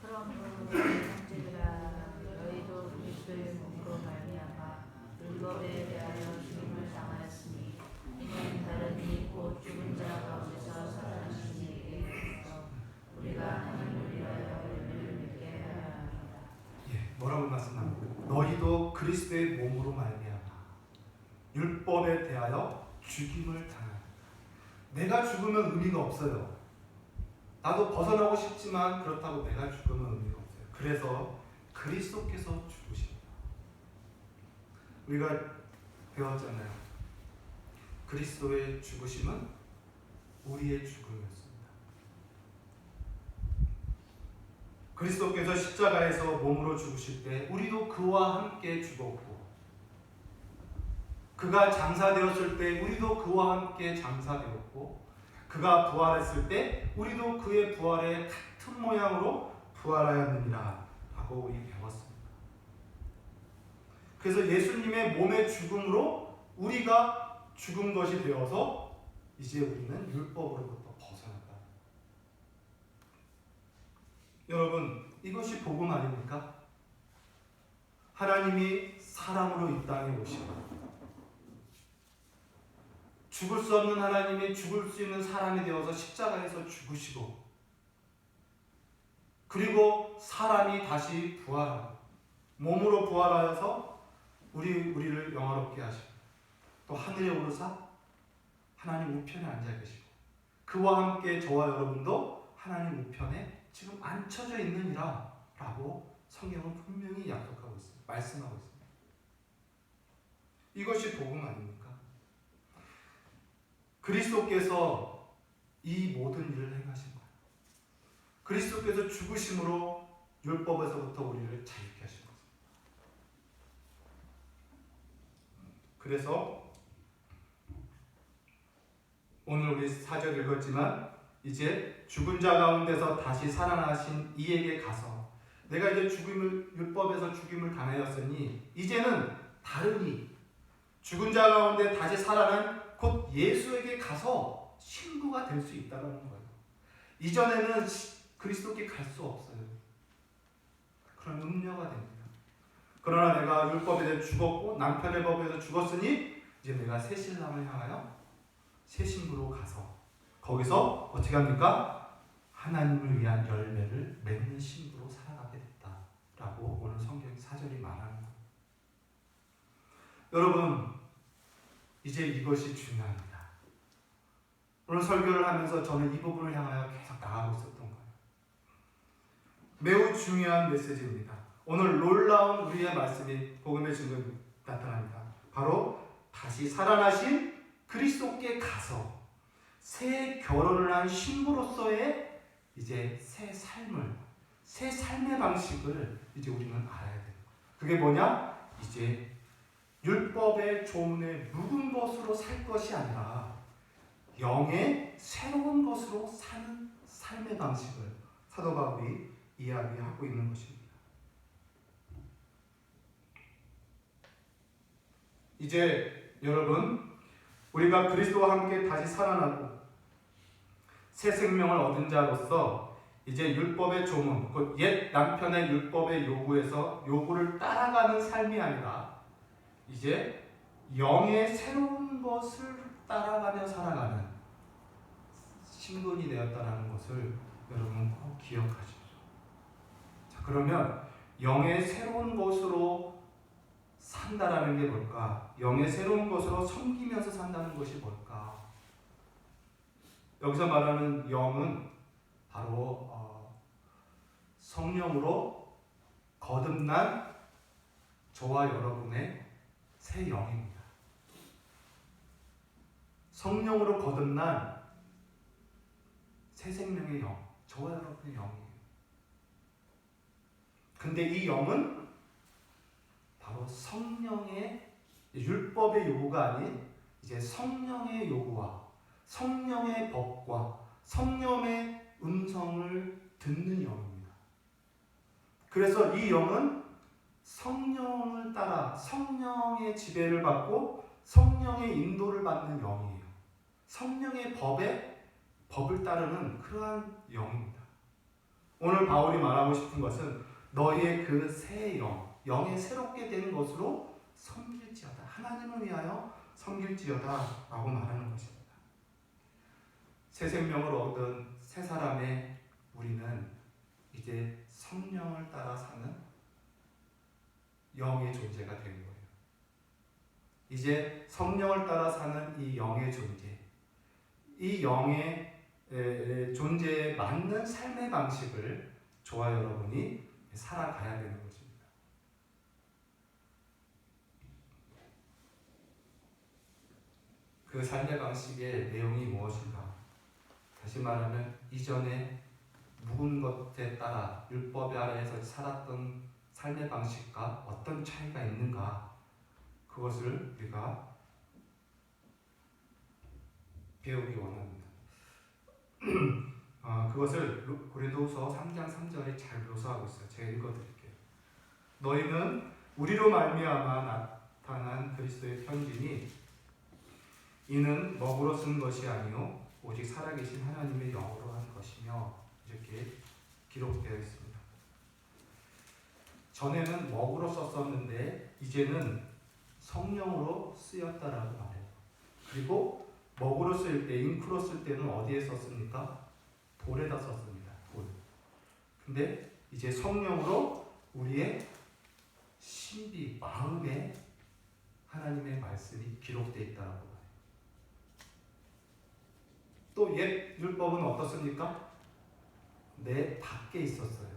S2: 그러므로 형제들아 너희도 그리스도의 몸으로 말미암아 율법에 대하여 죽임을 당하였으니 이는 다른 이 곧 죽은 자 가운데서 살아나신 이에게 있어 우리가 하나님을 위하여 열매를 맺게 하려 합니다.
S1: 뭐라고 말씀합니까? 너희도 그리스도의 몸으로 말미암아 율법에 대하여 죽임을 당한다. 내가 죽으면 의미가 없어요. 나도 벗어나고 싶지만 그렇다고 내가 죽으면 의미가 없어요. 그래서 그리스도께서 죽으십니다. 우리가 배웠잖아요. 그리스도의 죽으심은 우리의 죽음이었습니다. 그리스도께서 십자가에서 몸으로 죽으실 때 우리도 그와 함께 죽었고 그가 장사되었을 때 우리도 그와 함께 장사되었고, 그가 부활했을 때 우리도 그의 부활에 같은 모양으로 부활하였느니라 라고 우리 배웠습니다. 그래서 예수님의 몸의 죽음으로 우리가 죽은 것이 되어서 이제 우리는 율법으로부터 벗어났다. 여러분, 이것이 복음 아닙니까? 하나님이 사람으로 이 땅에 오시고, 죽을 수 없는 하나님이 죽을 수 있는 사람이 되어서 십자가에서 죽으시고, 그리고 사람이 다시 부활하고 몸으로 부활하여서 우리를 영화롭게 하시고, 또 하늘에 오르사 하나님 우편에 앉아 계시고, 그와 함께 저와 여러분도 하나님 우편에 지금 앉혀져 있느니라 라고 성경은 분명히 약속하고 있습니다. 말씀하고 있습니다. 이것이 복음 아닙니까? 그리스도께서 이 모든 일을 행하신 거예요. 그리스도께서 죽으심으로 율법에서부터 우리를 자유케 하신 거예요. 그래서 오늘 우리 4절 읽었지만, 이제 죽은 자 가운데서 다시 살아나신 이에게 가서 내가 이제 율법에서 죽임을 당하였으니 이제는 다른 이, 죽은 자 가운데 다시 살아난 곧 예수에게 가서 신부가 될 수 있다는 거예요. 이전에는 그리스도께 갈 수 없어요. 그런 음녀가 됩니다. 그러나 내가 율법에 죽었고 남편의 법에서 죽었으니 이제 내가 새 신랑을 향하여 새 신부로 가서 거기서 어떻게 합니까? 하나님을 위한 열매를 맺는 신부로 살아가게 됐다라고 오늘 성경 4절이 말하는 거예요. 여러분, 이제 이것이 중요합니다. 오늘 설교를 하면서 저는 이 부분을 향하여 계속 나가고 있었던 거예요. 매우 중요한 메시지입니다. 오늘 놀라운 우리의 말씀이 복음의 증거로 나타납니다. 바로 다시 살아나신 그리스도께 가서 새 결혼을 한 신부로서의 이제 새 삶의 방식을 이제 우리는 알아야 돼요. 그게 뭐냐? 이제 율법의 조문에 묵은 것으로 살 것이 아니라 영의 새로운 것으로 사는 삶의 방식을 사도 바울이 이야기하고 있는 것입니다. 이제 여러분, 우리가 그리스도와 함께 다시 살아나고 새 생명을 얻은 자로서 이제 율법의 조문, 곧 옛 남편의 율법의 요구를 따라가는 삶이 아니라 이제 영의 새로운 것을 따라가며 살아가는 신분이 되었다는 것을 여러분 꼭 기억하십시오. 자, 그러면 영의 새로운 것으로 산다라는 게 뭘까? 영의 새로운 것으로 섬기면서 산다는 것이 뭘까? 여기서 말하는 영은 바로 성령으로 거듭난 저와 여러분의 새 영입니다. 성령으로 거듭난 새 생명의 영, 저와 여러분의 영이에요. 근데 이 영은 바로 성령의 율법의 요구가 아닌 이제 성령의 요구와 성령의 법과 성령의 음성을 듣는 영입니다. 그래서 이 영은 성령을 따라 성령의 지배를 받고 성령의 인도를 받는 영이에요. 성령의 법을 따르는 그러한 영입니다. 오늘 바울이 말하고 싶은 것은 너희의 그 새 영의 새롭게 되는 것으로 섬길지어다. 하나님을 위하여 섬길지어다 라고 말하는 것입니다. 새 생명을 얻은 새 사람의 우리는 이제 성령을 따라 사는 영의 존재가 된 거예요. 이제 성령을 따라 사는 이 영의 존재, 이 영의 존재에 맞는 삶의 방식을 저와 여러분이 살아가야 되는 것입니다. 그 삶의 방식의 내용이 무엇인가? 다시 말하면 이전에 묵은 것에 따라 율법 아래에서 살았던 삶의 방식과 어떤 차이가 있는가? 그것을 우리가 배우기 원합니다. 그것을 고린도후서 3장 3절에 잘 묘사하고 있어요. 제가 읽어드릴게요. 너희는 우리로 말미암아 나타난 그리스도의 편지니 이는 먹으로 쓴 것이 아니요 오직 살아계신 하나님의 영으로 한 것이며 이렇게 기록되어 있습니다. 전에는 먹으로 썼었는데 이제는 성령으로 쓰였다라고 말해요. 그리고 먹으로 쓸 때, 잉크로 쓸 때는 어디에 썼습니까? 돌에다 썼습니다. 돌. 근데 이제 성령으로 우리의 신비, 마음에 하나님의 말씀이 기록되어 있다라고 말해요. 또 옛 율법은 어떻습니까? 내 밖에 있었어요.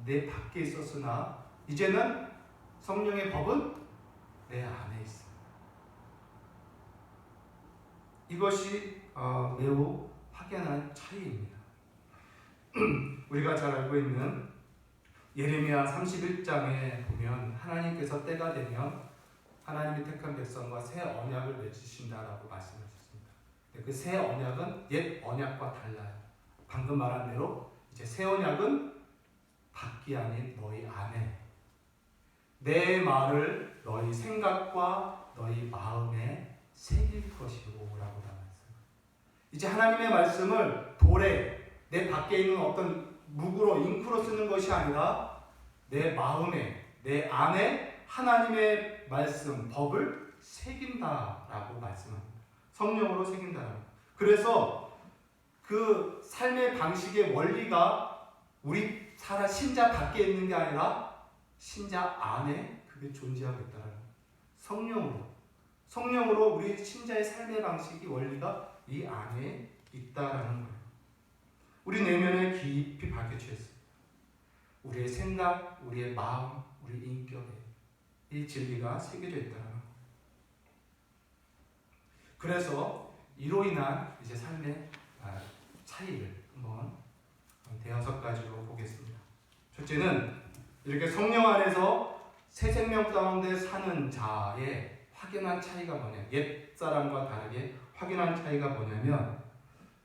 S1: 내 밖에 있었으나 이제는 성령의 법은 내 안에 있어요. 이것이 매우 확연한 차이입니다. 우리가 잘 알고 있는 예레미야 31장에 보면 하나님께서 때가 되면 하나님이 택한 백성과 새 언약을 맺으신다라고 말씀하셨습니다. 그 새 언약은 옛 언약과 달라요. 방금 말한 대로 이제 새 언약은 밖이 아닌 너희 안에 내 말을 너희 생각과 너희 마음에 새길 것이고 라고 나왔어요. 이제 하나님의 말씀을 돌에 내 밖에 있는 어떤 묵으로 잉크로 쓰는 것이 아니라 내 마음에 내 안에 하나님의 말씀 법을 새긴다라고 말씀합니다. 성령으로 새긴다라고. 그래서 그 삶의 방식의 원리가 우리 신자 밖에 있는 게 아니라 신자 안에 그게 존재하고 있다는 성령으로 우리 신자의 삶의 방식이 원리가 이 안에 있다라는 거예요. 우리 내면에 깊이 박혀져 있습니다. 우리의 생각, 우리의 마음, 우리 인격에 이 진리가 새겨져 있다는 거예요. 그래서 이로 인한 이제 삶의 차이를 한번 대여섯 가지로 보겠습니다. 첫째는 이렇게 성령 안에서 새 생명 가운데 사는 자의 확연한 차이가 뭐냐? 옛 사람과 다르게 확연한 차이가 뭐냐면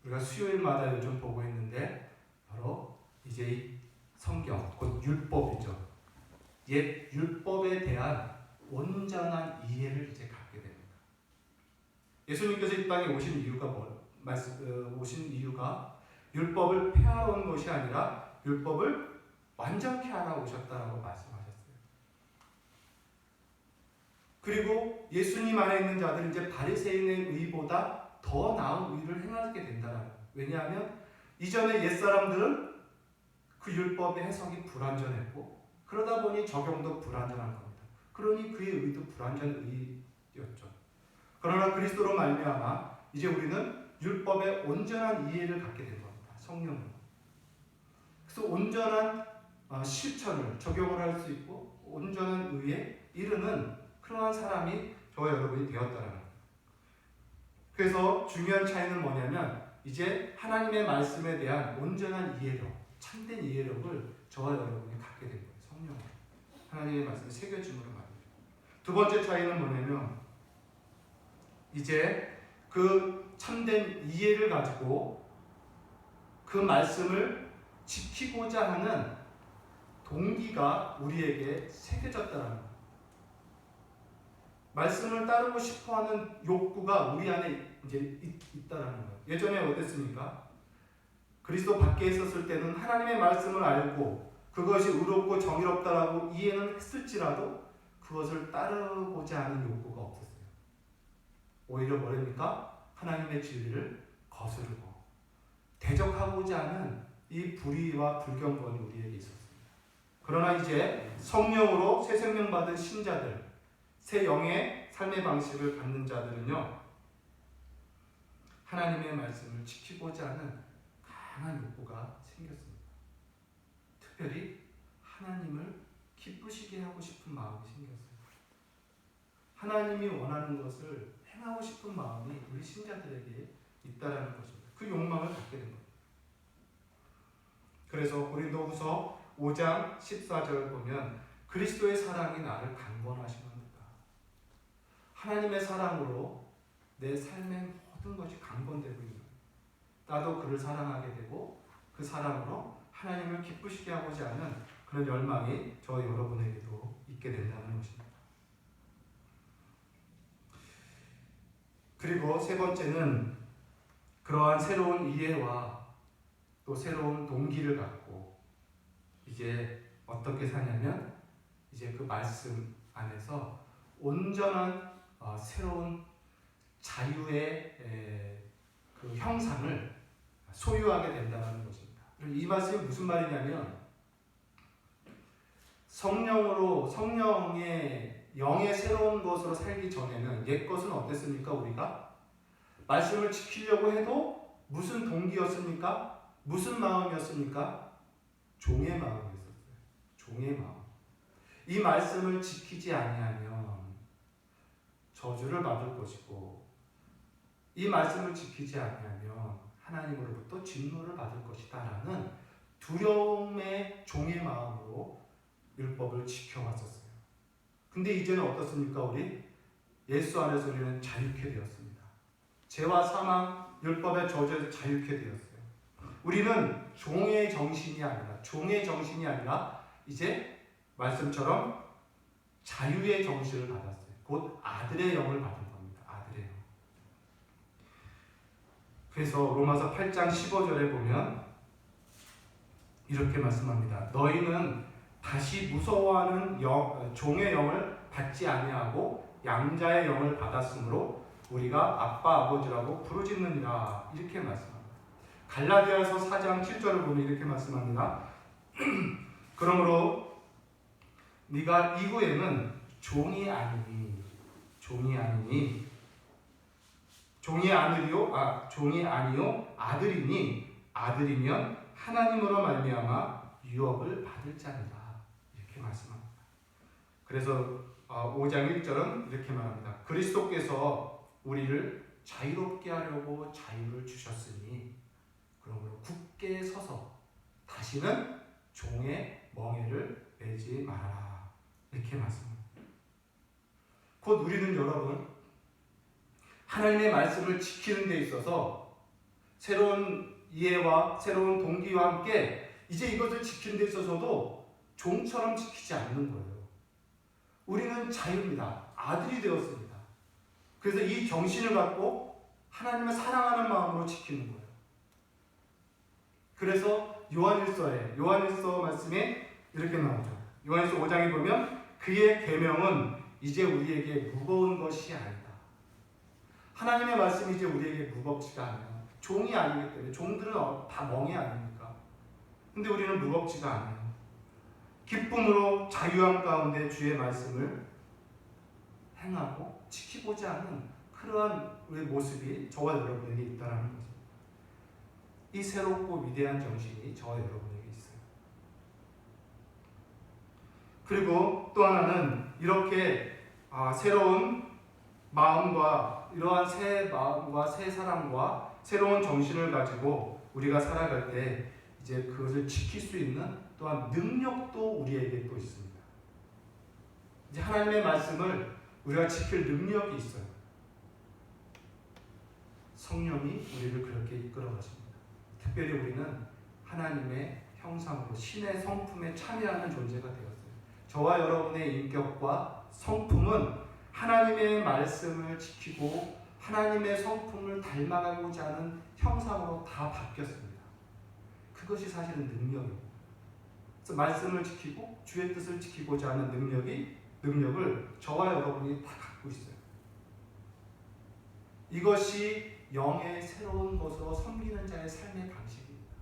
S1: 우리가 수요일마다 요즘 보고 있는데 바로 이제 이 성경, 곧 율법이죠. 옛 율법에 대한 온전한 이해를 이제 갖게 됩니다. 예수님께서 이 땅에 오신 이유가 율법을 폐하러 온 것이 아니라 율법을 완전케 하러 오셨다라고 말씀하셨어요. 그리고 예수님 안에 있는 자들은 이제 바리새인의 의보다 더 나은 의를 행하게 된다는 거예요. 왜냐하면 이전에 옛사람들은 그 율법의 해석이 불완전했고 그러다 보니 적용도 불완전한 겁니다. 그러니 그의 의도 불완전 의였죠. 그러나 그리스도로 말미암아 이제 우리는 율법의 온전한 이해를 갖게 된 겁니다. 성령으로. 그래서 온전한 실천을 적용을 할 수 있고 온전한 의에 이르는 그러한 사람이 저와 여러분이 되었다는 거예요. 그래서 중요한 차이는 뭐냐면 이제 하나님의 말씀에 대한 온전한 이해력, 참된 이해력을 저와 여러분이 갖게 된 거예요. 성령으로. 하나님의 말씀이 새겨짐으로 말입니다. 두 번째 차이는 뭐냐면 이제 그 참된 이해를 가지고 그 말씀을 지키고자 하는 동기가 우리에게 새겨졌다는 거예요. 말씀을 따르고 싶어하는 욕구가 우리 안에 이제 있다는 거예요. 예전에 어땠습니까? 그리스도 밖에 있었을 때는 하나님의 말씀을 알고 그것이 의롭고 정의롭다라고 이해는 했을지라도 그것을 따르고자 하는 욕구가 없었어요. 오히려 뭐랍니까? 하나님의 진리를 거스르고 대적하고자 하는 이 불의와 불경건이 우리에게 있었습니다. 그러나 이제 성령으로 새 생명 받은 신자들, 새 영의 삶의 방식을 갖는 자들은요, 하나님의 말씀을 지키고자 하는 강한 욕구가 생겼습니다. 특별히 하나님을 기쁘시게 하고 싶은 마음이 생겼어요. 하나님이 원하는 것을 행하고 싶은 마음이 우리 신자들에게 있다라는 것입니다. 그 욕망을 갖게 된 겁니다. 그래서 고린도후서 5장 14절 보면 그리스도의 사랑이 나를 강건하시는도다. 하나님의 사랑으로 내 삶의 모든 것이 강건되고 있는 거예요. 나도 그를 사랑하게 되고 그 사랑으로 하나님을 기쁘시게 하고자 하는 그런 열망이 저 여러분에게도 있게 된다는 것입니다. 그리고 세 번째는 그러한 새로운 이해와 또 새로운 동기를 갖고 이제 어떻게 사냐면 이제 그 말씀 안에서 온전한 새로운 자유의 그 형상을 소유하게 된다는 것입니다. 이 말씀이 무슨 말이냐면 성령의 영의 새로운 것으로 살기 전에는 옛 것은 어땠습니까? 우리가 말씀을 지키려고 해도 무슨 동기였습니까? 무슨 마음이었습니까? 종의 마음이었어요. 종의 마음. 이 말씀을 지키지 아니하면 저주를 받을 것이고 이 말씀을 지키지 아니하면 하나님으로부터 진노를 받을 것이다 라는 두려움의 종의 마음으로 율법을 지켜왔었어요. 근데 이제는 어떻습니까? 우리 예수 안에서 우리는 자유케 되었습니다. 죄와 사망, 율법의 저주에서 자유케 되었어요. 우리는 종의 정신이 아니라 이제 말씀처럼 자유의 정신을 받았어요. 곧 아들의 영을 받은 겁니다. 아들의 영. 그래서 로마서 8장 15절에 보면 이렇게 말씀합니다. 너희는 다시 무서워하는 종의 영을 받지 아니하고 양자의 영을 받았으므로 우리가 아빠 아버지라고 부르짖느니라 이렇게 말씀합니다. 갈라디아서 4장 7절을 보면 이렇게 말씀합니다. 그러므로 네가 이후에는 종이 아니요 아들이니 아들이면 하나님으로 말미암아 유업을 받을 자니라 이렇게 말씀합니다. 그래서 5장 1절은 이렇게 말합니다. 그리스도께서 우리를 자유롭게 하려고 자유를 주셨으니 그러므로 굳게 서서 다시는 종의 멍에를 매지 말아라 이렇게 말씀합니다. 곧 우리는 여러분 하나님의 말씀을 지키는 데 있어서 새로운 이해와 새로운 동기와 함께 이제 이것을 지키는 데 있어서도 종처럼 지키지 않는 거예요. 우리는 자유입니다. 아들이 되었습니다. 그래서 이 정신을 갖고 하나님을 사랑하는 마음으로 지키는 거예요. 그래서 요한일서 말씀에 이렇게 나오죠. 요한일서 5장에 보면 그의 계명은 이제 우리에게 무거운 것이 아니다. 하나님의 말씀이 이제 우리에게 무겁지가 않아요. 종이 아니기 때문에 종들은 다 멍이 아닙니까? 근데 우리는 무겁지가 않아요. 기쁨으로 자유함 가운데 주의 말씀을 행하고 지키고자 하는 그러한 우리 모습이 저와 여러분에게 있다는 거죠. 이 새롭고 위대한 정신이 저와 여러분에게 있어요. 그리고 또 하나는 이렇게 새로운 마음과 이러한 새 마음과 새 사랑과 새로운 정신을 가지고 우리가 살아갈 때 이제 그것을 지킬 수 있는 또한 능력도 우리에게 또 있습니다. 이제 하나님의 말씀을 우리가 지킬 능력이 있어요. 성령이 우리를 그렇게 이끌어 가십니다. 특별히 우리는 하나님의 형상으로 신의 성품에 참여하는 존재가 되었어요. 저와 여러분의 인격과 성품은 하나님의 말씀을 지키고 하나님의 성품을 닮아가고자 하는 형상으로 다 바뀌었습니다. 그것이 사실은 능력입니다. 그래서 말씀을 지키고 주의 뜻을 지키고자 하는 능력을 저와 여러분이 다 갖고 있어요. 이것이 영의 새로운 것으로 섬기는 자의 삶의 방식입니다.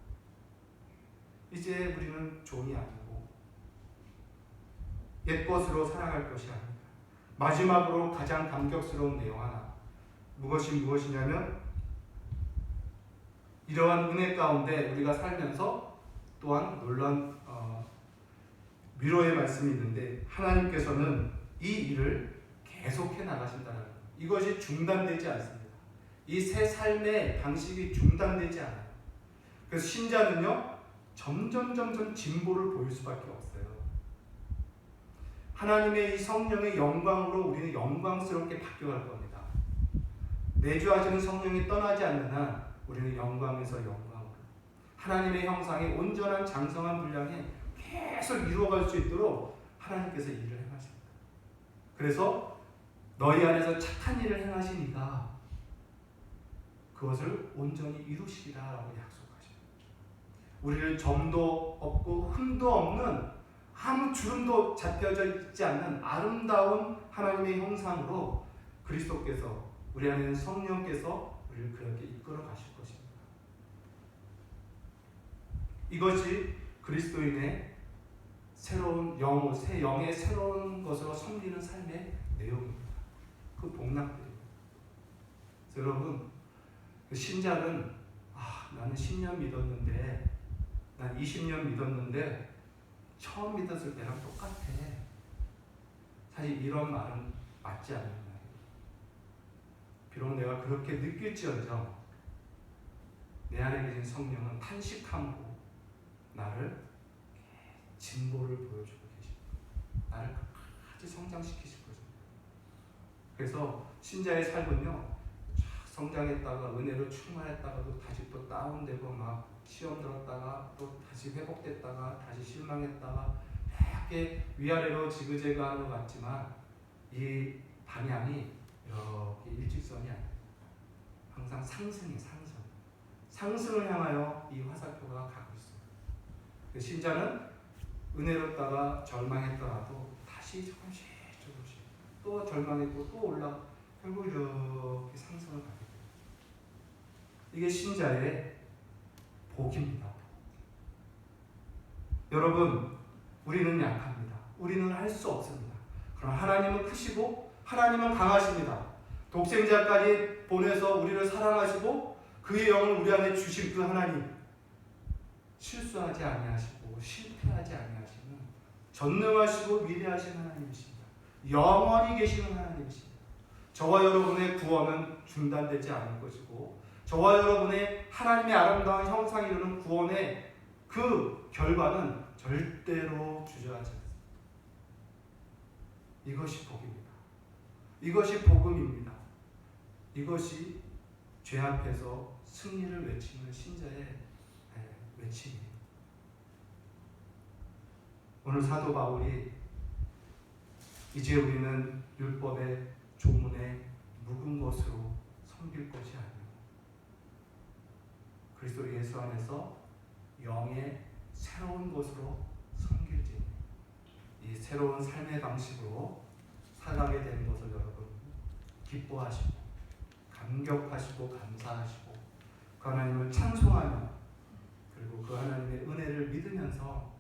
S1: 이제 우리는 종이 아니고 옛 것으로 살아갈 것이 아닙니다. 마지막으로 가장 감격스러운 내용 하나, 무엇이냐면 이러한 은혜 가운데 우리가 살면서 또한 놀라운 위로의 말씀이 있는데 하나님께서는 이 일을 계속해 나가신다는 것. 이것이 중단되지 않습니다. 이 새 삶의 방식이 중단되지 않아요. 그래서 신자는요 점점 진보를 보일 수밖에 없어요. 하나님의 이 성령의 영광으로 우리는 영광스럽게 바뀌어갈 겁니다. 내주하시는 성령이 떠나지 않는 한 우리는 영광에서 영광으로 하나님의 형상의 온전한 장성한 분량에 계속 이루어갈 수 있도록 하나님께서 일을 행하십니다. 그래서 너희 안에서 착한 일을 행하시니까 그것을 온전히 이루시리라라고 약속하십니다. 우리를 점도 없고 흠도 없는 아무 주름도 잡혀져 있지 않는 아름다운 하나님의 형상으로 그리스도께서 우리 안에 있는 성령께서 우리를 그렇게 이끌어 가실 것입니다. 이것이 그리스도인의 새로운 영의 새로운 것으로 섬기는 삶의 내용입니다. 그 복락들입니다. 여러분, 그 신자는 나는 10년 믿었는데, 난 20년 믿었는데 처음 믿었을 때랑 똑같아. 사실 이런 말은 맞지 않는 말이에요. 비록 내가 그렇게 느낄지언정 내 안에 계신 성령은 탄식함으로 나를 진보를 보여주고 계십니다. 나를 끝까지 성장시키실 것입니다. 그래서 신자의 삶은요, 성장했다가 은혜로 충만했다가도 다시 또 다운되고 막 시험 들었다가 또 다시 회복됐다가 다시 실망했다가 이렇게 위아래로 지그재그하는 것 같지만 이 방향이 이렇게 일직선이 아니에요. 항상 상승이 상승을 향하여 이 화살표가 가고 있어요. 신자는 은혜롭다가 절망했더라도 다시 조금씩 또 절망했고 또 올라 결국 이렇게 상승을 가게 돼요. 이게 신자의 복입니다. 여러분, 우리는 약합니다. 우리는 할 수 없습니다. 그러나 하나님은 크시고 하나님은 강하십니다. 독생자까지 보내서 우리를 사랑하시고 그의 영을 우리 안에 주신 그 하나님, 실수하지 아니하시고 실패하지 아니하시는 전능하시고 위대하신 하나님이십니다. 영원히 계시는 하나님이십니다. 저와 여러분의 구원은 중단되지 않을 것이고 저와 여러분의 하나님의 아름다운 형상이 이루는 구원의 그 결과는 절대로 주저하지 않습니다. 이것이 복입니다. 이것이 복음입니다. 이것이 죄 앞에서 승리를 외치는 신자의 외침이에요. 오늘 사도 바울이 이제 우리는 율법의 조문에 묵은 것으로 섬길 것이 아니요 그리스도 예수 안에서 영의 새로운 것으로 섬길지, 이 새로운 삶의 방식으로 살아가게 되는 것을 여러분 기뻐하시고 감격하시고 감사하시고 그 하나님을 찬송하며 그리고 그 하나님의 은혜를 믿으면서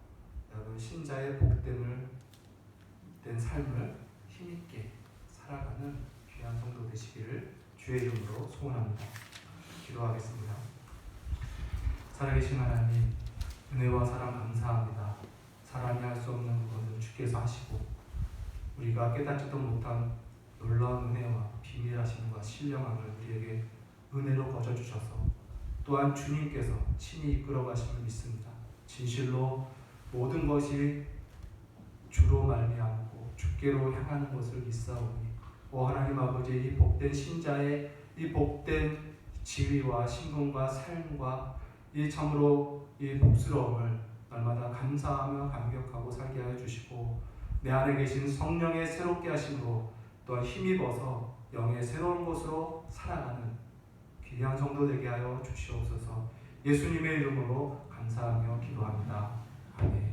S1: 여러분 신자의 복된 삶을 힘있게 살아가는 귀한 성도 되시기를 주의 이름으로 소원합니다. 기도하겠습니다. 살아계신 하나님, 은혜와 사랑 감사합니다. 사람이 할 수 없는 것을 주께서 하시고 우리가 깨닫지도 못한 놀라운 은혜와 비밀하심과 신령함을 우리에게 은혜로 거저주셔서 또한 주님께서 친히 이끌어 가심을 믿습니다. 진실로 모든 것이 주로 말미암고 주께로 향하는 것을 믿사오니 오 하나님 아버지, 이 복된 신자의 이 복된 지위와 신분과 삶과 이 참으로 이 복스러움을 날마다 감사하며 감격하고 살게 하여 주시고 내 안에 계신 성령의 새롭게 하심으로 또한 힘입어서 영의 새로운 곳으로 살아가는 귀한 성도 되게 하여 주시옵소서. 예수님의 이름으로 감사하며 기도합니다. 아멘.